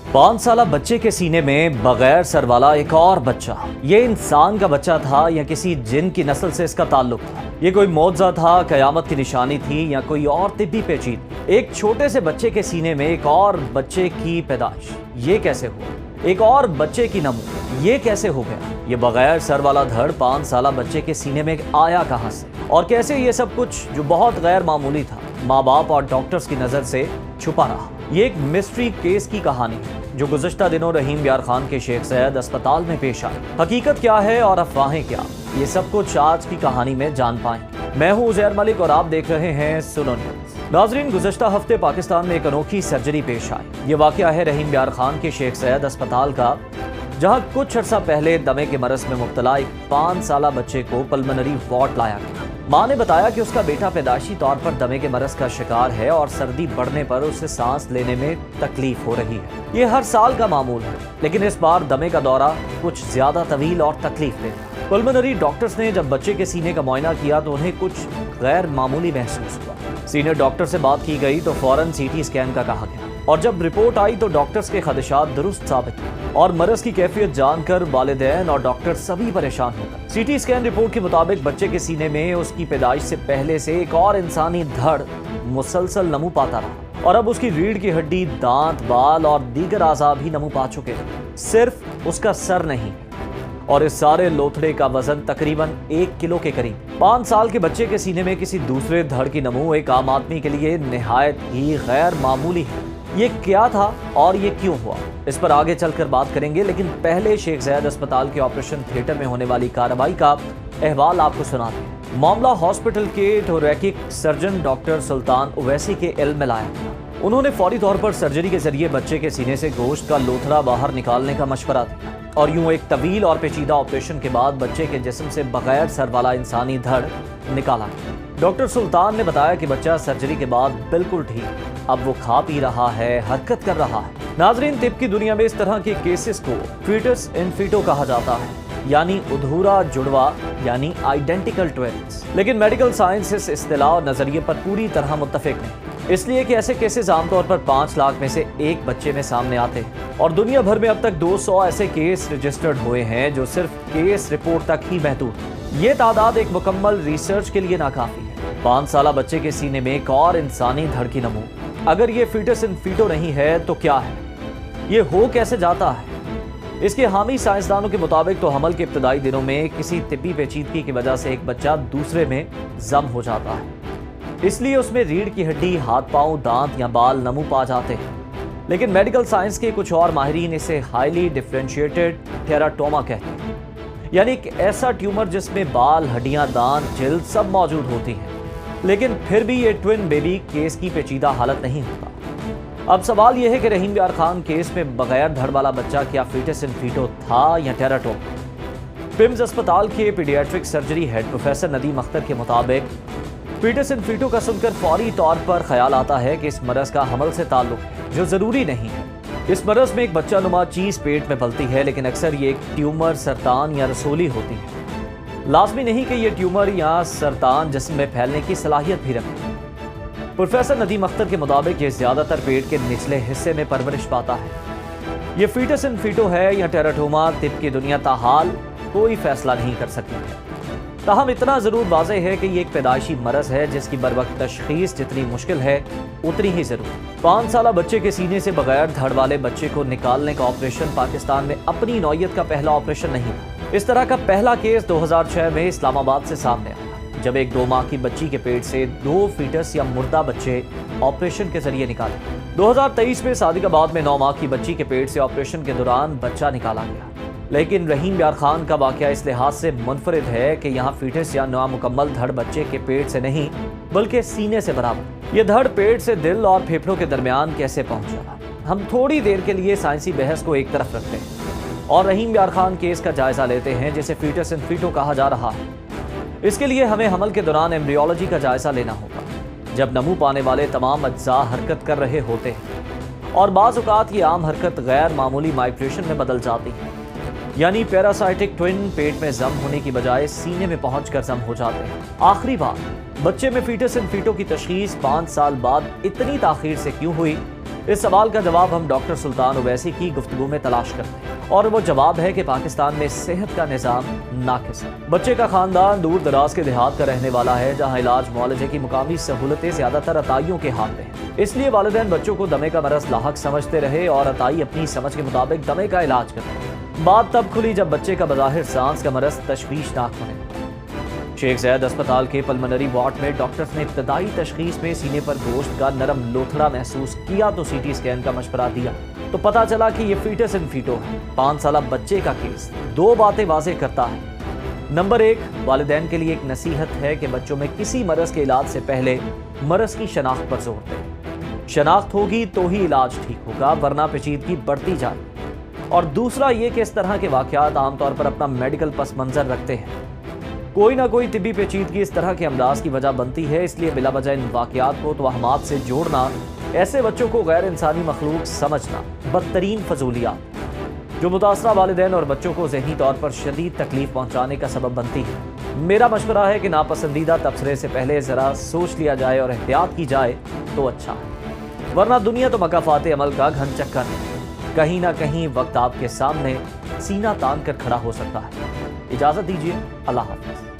5 साल बच्चे के सीने में बगैर सर वाला एक और बच्चा। ये इंसान का बच्चा था या किसी जिन की नस्ल से इसका ताल्लुक था? ये कोई मौजज़ा था, कयामत की निशानी थी या कोई और तिब्बी पेचीदगी? एक छोटे से बच्चे के सीने में एक और बच्चे की पैदाइश, ये कैसे हुआ? एक और बच्चे की नमू, ये कैसे हो गया? ये बगैर सर वाला धड़ 5 साल बच्चे के सीने में आया कहां से? और कैसे ये सब कुछ जो बहुत गैर मामूली था, माँ बाप और डॉक्टर्स की नजर से छुपा रहा? ये एक मिस्ट्री केस की कहानी है जो गुज़श्ता दिनों रहीम यार खान के शेख ज़ैद अस्पताल में पेश आई। हकीकत क्या है और अफवाहें क्या, ये सब कुछ आज की कहानी में जान पाएंगे। मैं हूं उज़ैर मलिक और आप देख रहे हैं सुनो न्यूज़। नाज़रीन, गुज़श्ता हफ्ते पाकिस्तान में एक अनोखी सर्जरी पेश आई। ये वाक़या है रहीम यार खान के शेख ज़ैद अस्पताल का, जहां कुछ अर्सा पहले दमे के मरज में मुब्तला एक 5 साल बच्चे को पल्मोनरी वार्ड लाया गया। मां ने बताया कि उसका बेटा पैदाइशी तौर पर दमे के मरज का शिकार है और सर्दी बढ़ने पर उसे सांस लेने में तकलीफ हो रही है। ये हर साल का मामूल है, लेकिन इस बार दमे का दौरा कुछ ज्यादा तवील और तकलीफ देता। पल्मोनरी डॉक्टर्स ने जब बच्चे के सीने का मुआयना किया तो उन्हें कुछ गैर मामूली महसूस हुआ। सीनियर डॉक्टर से बात की गई तो फौरन CT स्कैन का कहा गया और जब रिपोर्ट आई तो डॉक्टर्स के खदशात दुरुस्त साबित हुए और मरज की कैफियत जानकर वालिदैन और डॉक्टर सभी परेशान हो गए। CT स्कैन रिपोर्ट के मुताबिक बच्चे के सीने में उसकी पैदाइश से पहले से एक और इंसानी धड़ मुसलसल नमू पाता रहा और अब उसकी रीढ़ की हड्डी, दांत, बाल और दीगर आज़ा भी नमू पा चुके हैं। सिर्फ उसका सर नहीं, और इस सारे लोथड़े का वजन तकरीबन 1 किलो के करीब। 5 साल के बच्चे के सीने में किसी दूसरे धड़ की नमू एक आम आदमी के लिए निहायत ही गैर मामूली है। ये क्या था और ये क्यों हुआ, इस पर आगे चलकर बात करेंगे, लेकिन पहले शेख ज़ैद अस्पताल के ऑपरेशन थिएटर में होने वाली कार्रवाई का अहवाल आपको सुनाते हैं। मामला हॉस्पिटल के थोरैकिक सर्जन डॉक्टर सुल्तान उवैसी के इल्म में लाया। उन्होंने फौरी तौर पर सर्जरी के जरिए बच्चे के सीने से गोश्त का लोथड़ा बाहर निकालने का मशवरा दिया और यूं एक तवील और पेचीदा ऑपरेशन के बाद बच्चे के जिस्म से बगैर सर वाला इंसानी धड़ निकाला गया। डॉक्टर सुल्तान ने बताया कि बच्चा सर्जरी के बाद बिल्कुल ठीक, अब वो खा पी रहा है, हरकत कर रहा है। नाजरीन, तिब की दुनिया में इस तरह के केसेस को फीटस इन फीटो कहा जाता है, यानी अधूरा जुड़वा, यानी आइडेंटिकल ट्विन्स। लेकिन मेडिकल साइंस इस इस्तिलाह और नजरिए पर पूरी तरह मुत्तफिक नहीं, इसलिए कि ऐसे केसेस आमतौर पर 5 लाख में से एक बच्चे में सामने आते हैं और दुनिया भर में अब तक 200 ऐसे केस रजिस्टर्ड हुए हैं जो सिर्फ केस रिपोर्ट तक ही महदूद है। ये तादाद एक मुकम्मल रिसर्च के लिए नाकाफी है। 5 साल बच्चे के सीने में एक और इंसानी धड़ की नमू, अगर ये फीटस इन फीटो नहीं है तो क्या है? ये हो कैसे जाता है? इसके हामी साइंसदानों के मुताबिक तो हमल के इब्तदाई दिनों में किसी तिब्बी पेचीदगी की वजह से एक बच्चा दूसरे में जम हो जाता है, इसलिए उसमें रीढ़ की हड्डी, हाथ पांव, दांत या बाल नमू पा जाते हैं। लेकिन मेडिकल साइंस के कुछ और माहिरीन इसे हाईली डिफरेंशिएटेड टेराटोमा कहते हैं, यानी एक ऐसा ट्यूमर जिसमें बाल, हड्डियां, दांत, जिल्द सब मौजूद होती हैं, लेकिन फिर भी ये ट्विन बेबी केस की पेचीदा हालत नहीं होता। अब सवाल यह है कि रहीम यार खान केस में बगैर धड़ वाला बच्चा क्या फीटस इन फीटो था या टेराटोमा? पिम्स अस्पताल के paediatric surgery head professor Nadeem Akhtar के मुताबिक फीटस इन फीटो का सुनकर फौरी तौर पर ख्याल आता है कि इस मरज का हमल से ताल्लुक है, जो जरूरी नहीं है। इस मरज में एक बच्चा नुमा चीज पेट में पलती है, लेकिन अक्सर ये एक ट्यूमर, सरतान या रसोली होती है। लाजमी नहीं कि ये ट्यूमर या सरतान जिस्म में फैलने की सलाहियत भी रखे। प्रोफेसर नदीम अख्तर के मुताबिक ये ज्यादातर पेट के निचले हिस्से में परवरिश पाता है। ये फीटस इन फीटो है या टेराटोमा, तिब की दुनिया ताहाल कोई फैसला नहीं कर सकती है। ताहम इतना जरूर वाज़ेह है कि ये एक पैदाइशी मरज है जिसकी बरवक्त तशखीस जितनी मुश्किल है उतनी ही जरूर। 5 साल बच्चे के सीने से बगैर धड़ वाले बच्चे को निकालने का ऑपरेशन पाकिस्तान में अपनी नौयत का पहला ऑपरेशन नहीं था। इस तरह का पहला केस 2006 में इस्लामाबाद से सामने आया, जब एक 2 माह की बच्ची के पेट से 2 फीटस या मुर्दा बच्चे ऑपरेशन के जरिए निकाले। 2023 में सादिकाबाद में 9 माह की बच्ची के पेट से ऑपरेशन के दौरान बच्चा निकाला गया। लेकिन रहीम यार खान का वाकया इस लिहाज से मुनफरिद है कि यहाँ फीटस या नामुकम्मल धड़ बच्चे के पेट से नहीं बल्कि सीने से बराबर। ये धड़ पेट से दिल और फेफड़ों के दरमियान कैसे पहुंचा? हम थोड़ी देर के लिए साइंसी बहस को एक तरफ रखते हैं और रहीम यार खान केस का जायजा लेते हैं, जिसे फीटस इन फीटो कहा जा रहा है। इसके लिए हमें हमल के दौरान एम्ब्रियोलॉजी का जायजा लेना होगा, जब नमू पाने वाले तमाम अज्जा हरकत कर रहे होते हैं और बाज़ औक़ात ये आम हरकत गैर मामूली माइग्रेशन में बदल जाती है, यानी पैरासाइटिक ट्विन पेट में जम होने की बजाय सीने में पहुंचकर जम हो जाते हैं। आखिरी बात, बच्चे में फीटस इन फीटो की तशखीस 5 साल बाद इतनी ताखीर से क्यों हुई, इस सवाल का जवाब हम डॉक्टर सुल्तान ओवैसी की गुफ्तगू में तलाश करते हैं, और वो जवाब है कि पाकिस्तान में सेहत का निज़ाम नाकिस है। बच्चे का खानदान दूर दराज के देहात का रहने वाला है, जहाँ इलाज मुआलजे की मुकामी सहूलतें ज्यादातर अताइयों के हाथ में हैं। इसलिए वालिदैन बच्चों को दमे का मरज लाहक समझते रहे और अताई अपनी समझ के मुताबिक दमे का इलाज करते। बात तब खुली जब बच्चे का बज़ाहिर सांस का मरज तशवीशनाक बने। शेख ज़ैद अस्पताल के पल्मोनरी वार्ड में डॉक्टर्स ने इब्तदाई तशखीस में सीने पर गोश्त का नरम लोथड़ा महसूस किया तो सीटी स्कैन का मशवरा दिया तो पता चला कि ये फीटस इन फीटो है। 5 साल बच्चे का केस 2 बातें वाज़ेह करता है। नंबर 1, वालिदैन के लिए एक नसीहत है कि बच्चों में किसी मरज के इलाज से पहले मरज की शनाख्त पर जोर दें। शनाख्त होगी तो ही इलाज ठीक होगा, वरना पेचीदगी बढ़ती जाएगी। और दूसरा ये कि इस तरह के वाक़यात आमतौर पर अपना मेडिकल पस मंज़र रखते हैं। कोई ना कोई तिब्बी पेचीदगी इस तरह के अमराज की वजह बनती है, इसलिए बिला वजह इन वाक़यात को तवहमात से जोड़ना, ऐसे बच्चों को गैर इंसानी मखलूक समझना बदतरीन फजूलियात जो मुतासरा वालिदैन और बच्चों को ज़हनी तौर पर शदीद तकलीफ पहुँचाने का सबब बनती है। मेरा मशवरा है कि नापसंदीदा तबसरे से पहले ज़रा सोच लिया जाए और एहतियात की जाए तो अच्छा है, वरना दुनिया तो मकाफात अमल का घन चक्कर है। कहीं ना कहीं वक्त आपके सामने सीना तान कर खड़ा हो सकता है। इजाज़त दीजिए, अल्लाह हाफ़िज़।